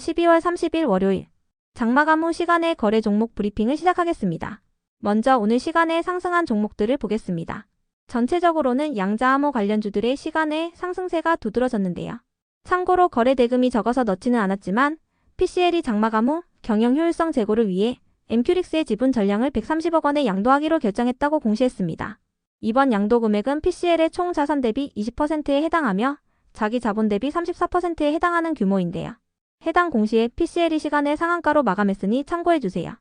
12월 30일 월요일 장마감 후 시간의 거래 종목 브리핑을 시작하겠습니다. 먼저 오늘 시간에 상승한 종목들을 보겠습니다. 전체적으로는 양자암호 관련주들의 시간의 상승세가 두드러졌는데요. 참고로 거래 대금이 적어서 넣지는 않았지만 PCL이 장마감 후 경영 효율성 제고를 위해 엠큐릭스의 지분 전량을 130억 원에 양도하기로 결정했다고 공시했습니다. 이번 양도 금액은 PCL의 총 자산 대비 20%에 해당하며 자기 자본 대비 34%에 해당하는 규모인데요. 해당 공시에 PCL이 시간의 상한가로 마감했으니 참고해주세요.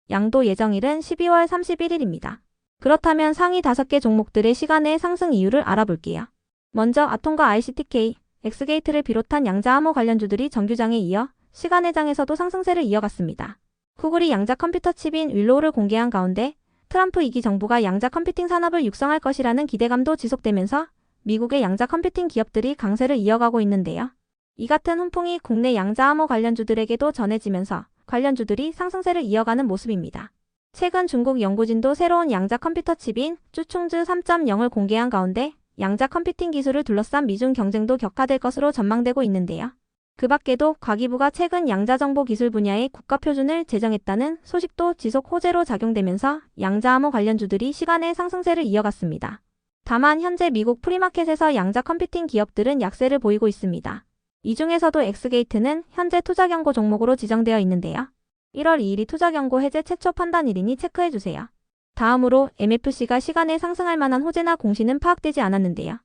양도 예정일은 12월 31일입니다. 그렇다면 상위 5개 종목들의 시간의 상승 이유를 알아볼게요. 먼저 아톰과 ICTK, 엑스게이트를 비롯한 양자암호 관련주들이 정규장에 이어 시간의 장에서도 상승세를 이어갔습니다. 구글이 양자 컴퓨터 칩인 윌로우를 공개한 가운데 트럼프 2기 정부가 양자 컴퓨팅 산업을 육성할 것이라는 기대감도 지속되면서 미국의 양자 컴퓨팅 기업들이 강세를 이어가고 있는데요. 이 같은 훈풍이 국내 양자암호 관련주들에게도 전해지면서 관련주들이 상승세를 이어가는 모습입니다. 최근 중국 연구진도 새로운 양자 컴퓨터 칩인 쭈충즈 3.0을 공개한 가운데 양자 컴퓨팅 기술을 둘러싼 미중 경쟁도 격화될 것으로 전망되고 있는데요. 그 밖에도 과기부가 최근 양자정보 기술 분야의 국가표준을 제정했다는 소식도 지속 호재로 작용되면서 양자암호 관련주들이 시간의 상승세를 이어갔습니다. 다만 현재 미국 프리마켓에서 양자 컴퓨팅 기업들은 약세를 보이고 있습니다. 이 중에서도 엑스게이트는 현재 투자경고 종목으로 지정되어 있는데요. 1월 2일이 투자경고 해제 최초 판단일이니 체크해주세요. 다음으로 MFC가 시간에 상승할 만한 호재나 공시는 파악되지 않았는데요.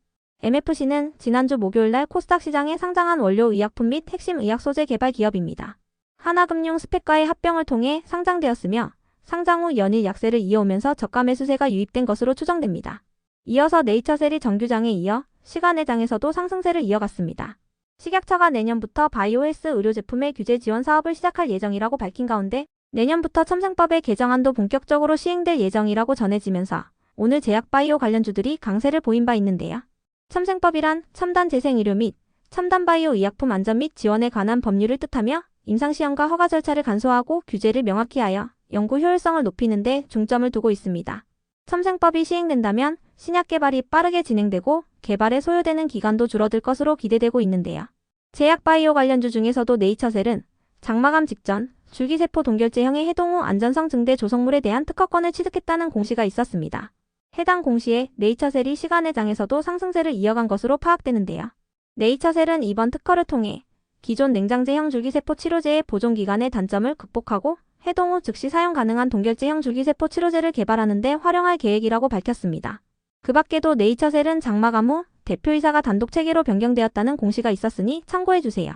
MFC는 지난주 목요일날 코스닥 시장에 상장한 원료 의약품 및 핵심 의약 소재 개발 기업입니다. 하나금융 스펙과의 합병을 통해 상장되었으며 상장 후 연일 약세를 이어오면서 저가 매수세가 유입된 것으로 추정됩니다. 이어서 네이처셀이 정규장에 이어 시간의 장에서도 상승세를 이어갔습니다. 식약처가 내년부터 바이오 헬스 의료 제품의 규제 지원 사업을 시작할 예정이라고 밝힌 가운데 내년부터 첨생법의 개정안도 본격적으로 시행될 예정이라고 전해지면서 오늘 제약바이오 관련주들이 강세를 보인 바 있는데요. 첨생법이란 첨단 재생의료 및 첨단 바이오 의약품 안전 및 지원에 관한 법률을 뜻하며 임상시험과 허가 절차를 간소화하고 규제를 명확히 하여 연구 효율성을 높이는 데 중점을 두고 있습니다. 첨생법이 시행된다면 신약 개발이 빠르게 진행되고 개발에 소요되는 기간도 줄어들 것으로 기대되고 있는데요. 제약바이오 관련주 중에서도 네이처셀은 장마감 직전 줄기세포 동결제형의 해동 후 안전성 증대 조성물에 대한 특허권을 취득했다는 공시가 있었습니다. 해당 공시에 네이처셀이 시간의 장에서도 상승세를 이어간 것으로 파악되는데요. 네이처셀은 이번 특허를 통해 기존 냉장제형 줄기세포 치료제의 보존기간의 단점을 극복하고 해동 후 즉시 사용 가능한 동결제형 줄기세포 치료제를 개발하는 데 활용할 계획이라고 밝혔습니다. 그 밖에도 네이처셀은 장마감 후 대표이사가 단독 체계로 변경되었다는 공시가 있었으니 참고해주세요.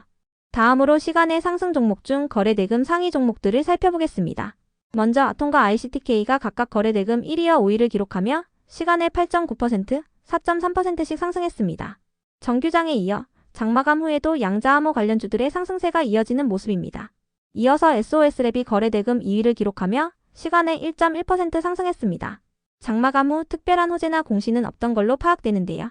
다음으로 시간의 상승 종목 중 거래대금 상위 종목들을 살펴보겠습니다. 먼저 아톰과 ICTK가 각각 거래대금 1위와 5위를 기록하며 시간의 8.9%, 4.3%씩 상승했습니다. 정규장에 이어 장마감 후에도 양자암호 관련주들의 상승세가 이어지는 모습입니다. 이어서 SOS랩이 거래대금 2위를 기록하며 시간의 1.1% 상승했습니다. 장마감 후 특별한 호재나 공시는 없던 걸로 파악되는데요.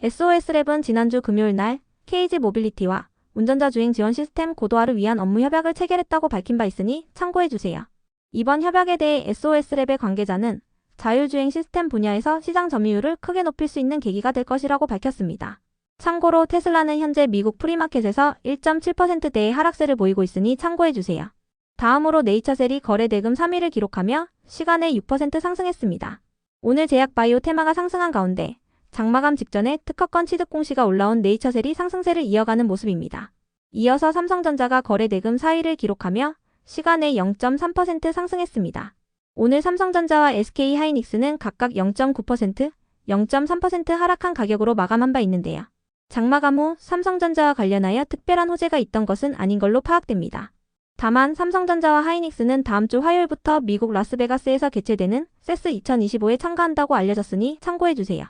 SOS랩은 지난주 금요일 날 KG 모빌리티와 운전자 주행 지원 시스템 고도화를 위한 업무 협약을 체결했다고 밝힌 바 있으니 참고해주세요. 이번 협약에 대해 SOS랩의 관계자는 자율주행 시스템 분야에서 시장 점유율을 크게 높일 수 있는 계기가 될 것이라고 밝혔습니다. 참고로 테슬라는 현재 미국 프리마켓에서 1.7%대의 하락세를 보이고 있으니 참고해주세요. 다음으로 네이처셀이 거래대금 3위를 기록하며 시간에 6% 상승했습니다. 오늘 제약바이오 테마가 상승한 가운데 장마감 직전에 특허권 취득 공시가 올라온 네이처셀이 상승세를 이어가는 모습입니다. 이어서 삼성전자가 거래대금 4위를 기록하며 시간에 0.3% 상승했습니다. 오늘 삼성전자와 SK하이닉스는 각각 0.9%, 0.3% 하락한 가격으로 마감한 바 있는데요. 장마감 후 삼성전자와 관련하여 특별한 호재가 있던 것은 아닌 걸로 파악됩니다. 다만 삼성전자와 하이닉스는 다음 주 화요일부터 미국 라스베가스에서 개최되는 세스 2025에 참가한다고 알려졌으니 참고해주세요.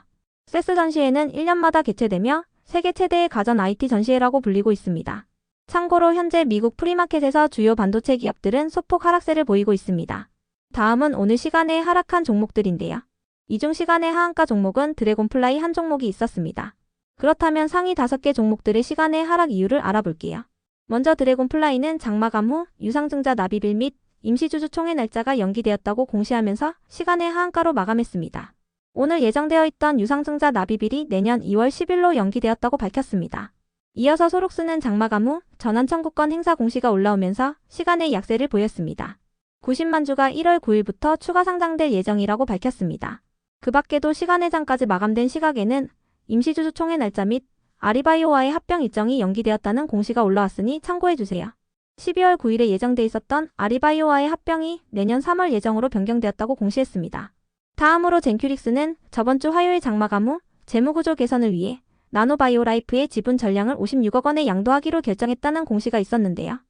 세스 전시회는 1년마다 개최되며 세계 최대의 가전 IT 전시회라고 불리고 있습니다. 참고로 현재 미국 프리마켓에서 주요 반도체 기업들은 소폭 하락세를 보이고 있습니다. 다음은 오늘 시간에 하락한 종목들인데요. 이 중 시간의 하한가 종목은 드래곤플라이 한 종목이 있었습니다. 그렇다면 상위 5개 종목들의 시간의 하락 이유를 알아볼게요. 먼저 드래곤플라이는 장마감 후 유상증자 납입일 및 임시주주 총회 날짜가 연기되었다고 공시하면서 시간의 하한가로 마감했습니다. 오늘 예정되어 있던 유상증자 납입일이 내년 2월 10일로 연기되었다고 밝혔습니다. 이어서 소록스는 장마감 후 전환 청구권 행사 공시가 올라오면서 시간의 약세를 보였습니다. 90만 주가 1월 9일부터 추가 상장될 예정이라고 밝혔습니다. 그 밖에도 시간회장까지 마감된 시각에는 임시주주 총회 날짜 및 아리바이오와의 합병 일정이 연기되었다는 공시가 올라왔으니 참고해주세요. 12월 9일에 예정돼 있었던 아리바이오와의 합병이 내년 3월 예정으로 변경되었다고 공시했습니다. 다음으로 젠큐릭스는 저번 주 화요일 장마감 후 재무구조 개선을 위해 나노바이오라이프의 지분 전량을 56억 원에 양도하기로 결정했다는 공시가 있었는데요.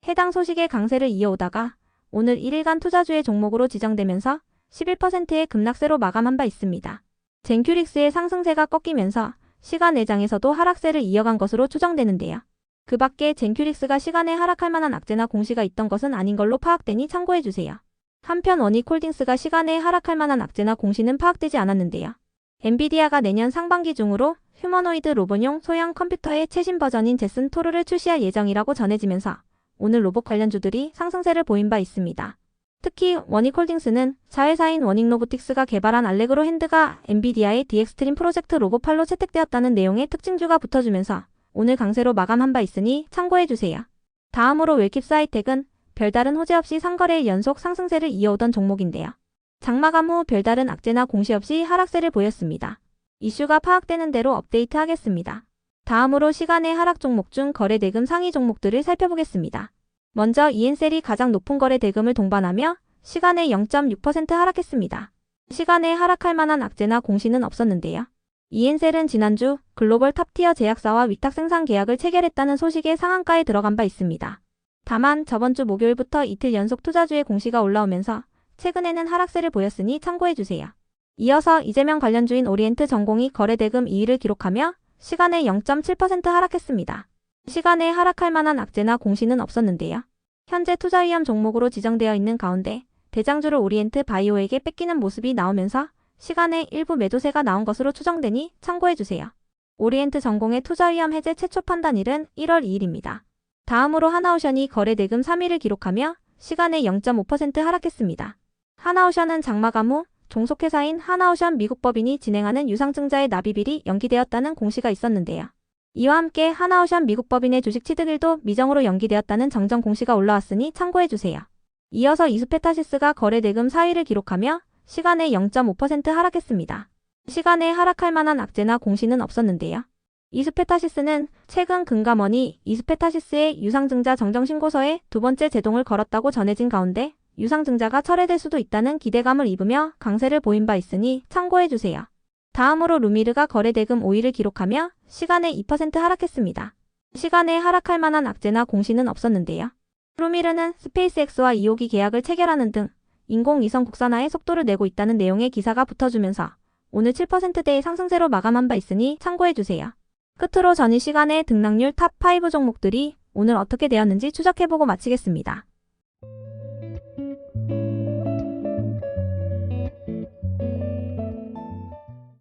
해당 소식의 강세를 이어오다가 오늘 1일간 투자주의 종목으로 지정되면서 11%의 급락세로 마감한 바 있습니다. 젠큐릭스의 상승세가 꺾이면서 시간외장에서도 하락세를 이어간 것으로 추정되는데요. 그 밖에 젠큐릭스가 시간에 하락할 만한 악재나 공시가 있던 것은 아닌 걸로 파악되니 참고해주세요. 한편 원익홀딩스가 시간에 하락할 만한 악재나 공시는 파악되지 않았는데요. 엔비디아가 내년 상반기 중으로 휴머노이드 로봇용 소형 컴퓨터의 최신 버전인 제슨 토르를 출시할 예정이라고 전해지면서 오늘 로봇 관련주들이 상승세를 보인 바 있습니다. 특히 원익홀딩스는 자회사인 원익로보틱스가 개발한 알레그로 핸드가 엔비디아의 디엑스트림 프로젝트 로봇8로 채택되었다는 내용의 특징주가 붙어주면서 오늘 강세로 마감한 바 있으니 참고해주세요. 다음으로 웰킵스 하이텍은 별다른 호재 없이 3거래일 연속 상승세를 이어오던 종목인데요. 장마감 후 별다른 악재나 공시 없이 하락세를 보였습니다. 이슈가 파악되는 대로 업데이트하겠습니다. 다음으로 시간의 하락 종목 중 거래 대금 상위 종목들을 살펴보겠습니다. 먼저 이엔셀이 가장 높은 거래 대금을 동반하며 시간에 0.6% 하락했습니다. 시간에 하락할 만한 악재나 공시는 없었는데요. 이엔셀은 지난주 글로벌 탑티어 제약사와 위탁 생산 계약을 체결했다는 소식에 상한가에 들어간 바 있습니다. 다만 저번 주 목요일부터 이틀 연속 투자주의 공시가 올라오면서 최근에는 하락세를 보였으니 참고해주세요. 이어서 이재명 관련주인 오리엔트 전공이 거래 대금 2위를 기록하며 시간에 0.7% 하락했습니다. 시간에 하락할 만한 악재나 공시는 없었는데요. 현재 투자 위험 종목으로 지정되어 있는 가운데 대장주를 오리엔트 바이오에게 뺏기는 모습이 나오면서 시간에 일부 매도세가 나온 것으로 추정되니 참고해주세요. 오리엔트 전공의 투자 위험 해제 최초 판단일은 1월 2일입니다. 다음으로 하나오션이 거래 대금 3위를 기록하며 시간에 0.5% 하락했습니다. 하나오션은 장마감 후 종속회사인 하나오션 미국법인이 진행하는 유상증자의 납입일이 연기되었다는 공시가 있었는데요. 이와 함께 하나오션 미국법인의 주식 취득일도 미정으로 연기되었다는 정정 공시가 올라왔으니 참고해주세요. 이어서 이수페타시스가 거래 대금 4위를 기록하며 시간에 0.5% 하락했습니다. 시간에 하락할 만한 악재나 공시는 없었는데요. 이수페타시스는 최근 금감원이 이수페타시스의 유상증자 정정신고서에 두 번째 제동을 걸었다고 전해진 가운데 유상증자가 철회될 수도 있다는 기대감을 입으며 강세를 보인 바 있으니 참고해주세요. 다음으로 루미르가 거래 대금 5위를 기록하며 시간에 2% 하락했습니다. 시간에 하락할 만한 악재나 공시는 없었는데요. 루미르는 스페이스X와 2호기 계약을 체결하는 등 인공위성 국산화에 속도를 내고 있다는 내용의 기사가 붙어주면서 오늘 7%대의 상승세로 마감한 바 있으니 참고해주세요. 끝으로 전일 시간의 등락률 탑5 종목들이 오늘 어떻게 되었는지 추적해보고 마치겠습니다.